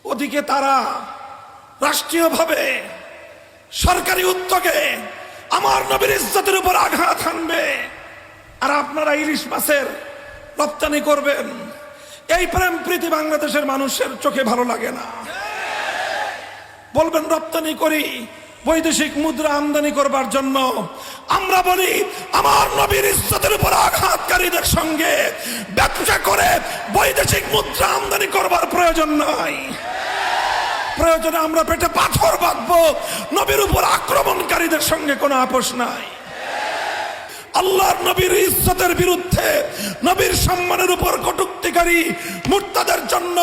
ওদিকে তারা রাষ্ট্রীয়ভাবে সরকারি উদ্যোগে আমার নবীর ইজ্জতের উপর আঘাত হানবে, আর আপনারা ইলিশ মাছের রপ্তানি করবেন। এই প্রেম প্রীতি বাংলাদেশের মানুষের চোখে ভালো লাগে না। বলবেন রপ্তানি করি বৈদেশিক মুদ্রা আমদানি করবার জন্য। আমরা বলি আমার নবীর ইজ্জতের উপর আঘাতকারীদের সঙ্গে ব্যবসা করে বৈদেশিক মুদ্রা আমদানি করবার প্রয়োজন নাই। প্রয়োজনে আমরা পেটে পাথর বাঁধবো, নবীর উপর আক্রমণকারীদের সঙ্গে কোনো আপোষ নাই। আল্লাহর নবীর ইজ্জতের বিরুদ্ধে, নবীর সম্মানের উপর কটূক্তিকারী মুর্তাদের জন্য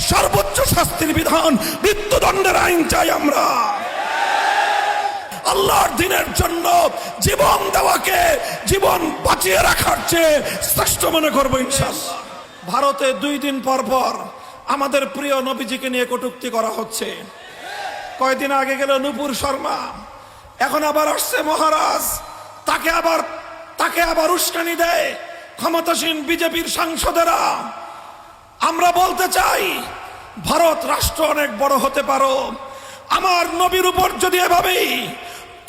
সর্বোচ্চ শাস্তির বিধান, মৃত্যুদণ্ডের আইন চাই আমরা। আল্লাহর দ্বীনের জন্য জীবন দেওয়াকে জীবন বাঁচিয়ে রাখার চেয়ে শ্রেষ্ঠ মনে করবো ইনশাআল্লাহ। ভারতে 2 দিন পর পর আমাদের প্রিয় নবীজিকে নিয়ে কটূক্তি করা হচ্ছে। কয়েকদিন আগে গেল নূপুর শর্মা, এখন আবার আসছে মহারাজ, তাকে আবার উস্কানি দেয় ক্ষমতাসীন বিজেপির সাংসদেরা। আমরা বলতে চাই, ভারত রাষ্ট্র অনেক বড় হতে পারো, আমার নবীর উপর যদি এভাবেই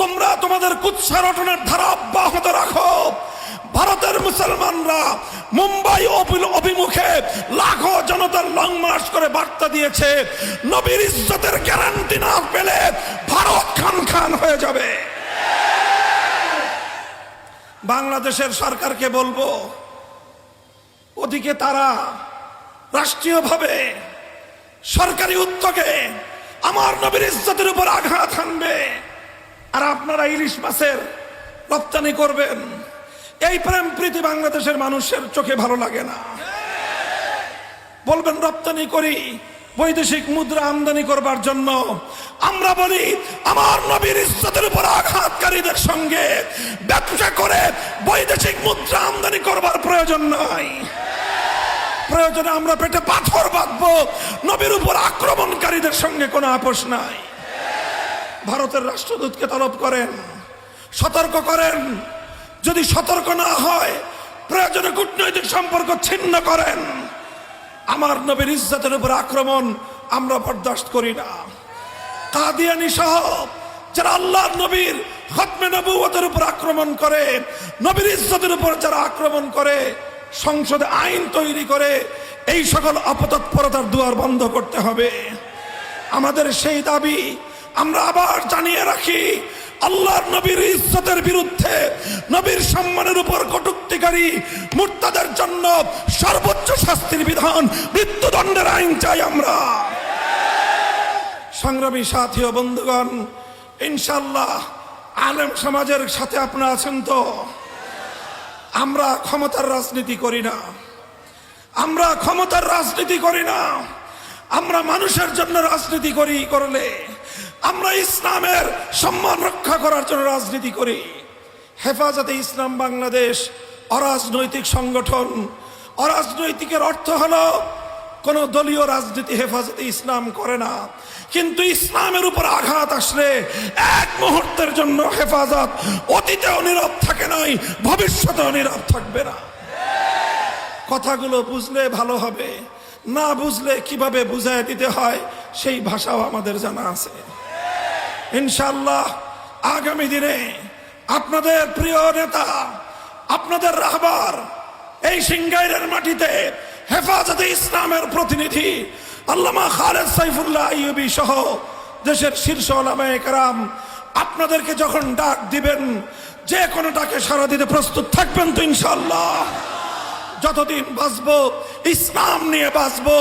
তোমরা তোমাদের কুৎসারটনের ধারা অব্যাহত রাখো, ভারতের মুসলমানরা মুম্বাই অভিমুখে লাখো জনতার লং মার্চ করে বার্তা দিয়েছে, নবীর ইজ্জতের গ্যারান্টি না পেলে ভারত খান খান হয়ে যাবে। বাংলাদেশের সরকারকে বলবো, ওদিকে তারা রাষ্ট্রীয়ভাবে সরকারি উদ্যোগে আমার নবীর ইজ্জতের উপর আঘাত হানবে, আর আপনারা ইলিশ মাছের রপ্তানি করবেন। এই প্রেম প্রীতি বাংলাদেশের মানুষের চোখে ভালো লাগে না। বলবেন রপ্তানি করি বৈদেশিক মুদ্রা আমদানি করবার জন্য। আমরা বলি আমার নবীর ইজ্জতের উপর আঘাতকারীদের সঙ্গে ব্যবসা করে বৈদেশিক মুদ্রা আমদানি করবার প্রয়োজন নাই। প্রয়োজনে আমরা পেটে পাথর বাঁধবো, নবীর উপর আক্রমণকারীদের সঙ্গে কোনো আপোষ নাই। ভারতের রাষ্ট্রদূতকে তলব করেন, সতর্ক করেন, যদি সতর্ক না হয় প্রয়োজনে কূটনৈতিক সম্পর্ক ছিন্ন করেন। আমার নবীর ইজ্জতের উপর আক্রমণ আমরা বরদাস্ত করি না। কাদিয়ানী সহ যারা আল্লাহর নবীর খতমে নবুয়তের উপর আক্রমণ করে, নবীর ইজ্জতের উপর যারা আক্রমণ করে, সংসদে আইন তৈরি করে এই সকল অপতৎপরতার দুয়ার বন্ধ করতে হবে। আমাদের সেই দাবি আমরা আবার জানিয়ে রাখি, আল্লাহর নবীর ইজ্জতের বিরুদ্ধে, নবীর সম্মানের উপর কটূক্তিকারী মুর্তাদের জন্য সর্বোচ্চ শাস্তির বিধান, মৃত্যুদণ্ডের আইন চাই আমরা। সংগ্রামী সাথী ও বন্ধুগণ, ইনশাআল্লাহ আলেম সমাজের সাথে আপনারা আছেন তো? আমরা ক্ষমতার রাজনীতি করি না, আমরা ক্ষমতার রাজনীতি করি না, আমরা মানুষের জন্য রাজনীতি করলে আমরা ইসলামের সম্মান রক্ষা করার জন্য রাজনীতি করি। হেফাজতে ইসলাম বাংলাদেশ অরাজনৈতিক সংগঠন। অরাজনৈতিকের অর্থ হলো কোন দলীয় রাজনীতি হেফাজতে ইসলাম করে না, কিন্তু ইসলামের উপর আঘাত আসলে এক মুহূর্তের জন্য হেফাজত অতীতেও নীরব থাকে নাই, ভবিষ্যতেও নীরব থাকবে না। কথাগুলো বুঝলে ভালো হবে, না বুঝলে কিভাবে বুঝায় দিতে হয় সেই ভাষাও আমাদের জানা আছে। ইনশাআল্লাহ আগামী দিনে আপনাদের প্রিয় নেতা, আপনাদের রাহবার, এই সিংগাইরের মাটিতে হেফাজতে ইসলামের প্রতিনিধি আল্লামা খালেদ সাইফুল্লাহ আইয়ুবী সহ দেশের শীর্ষ উলামায়ে কেরাম আপনাদেরকে যখন ডাক দিবেন, যে কোনো ডাকে সাড়া দিতে প্রস্তুত থাকবেন তো ইনশাআল্লাহ? যতদিন বাঁচবো ইসলাম নিয়ে বাঁচবো,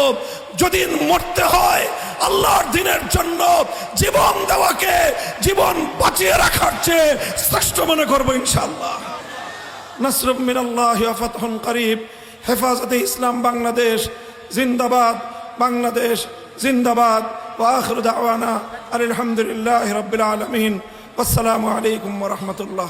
যদি মরতে হয় আল্লাহর দ্বীনের জন্য জীবন দেওয়াকে জীবন বাঁচিয়ে রাখার চেয়ে শ্রেষ্ঠ মনে করবো ইনশাআল্লাহ। নাসরুম মিনাল্লাহি ওয়া ফাতহুন করিব। হেফাজতে ইসলাম বাংলাদেশ জিন্দাবাদ, বাংলাদেশ জিন্দাবাদ। ওয়া আখিরু দাওয়ানা আলহামদুলিল্লাহি রাব্বিল আলামিন। আসসালামু আলাইকুম ওয়া রাহমাতুল্লাহ।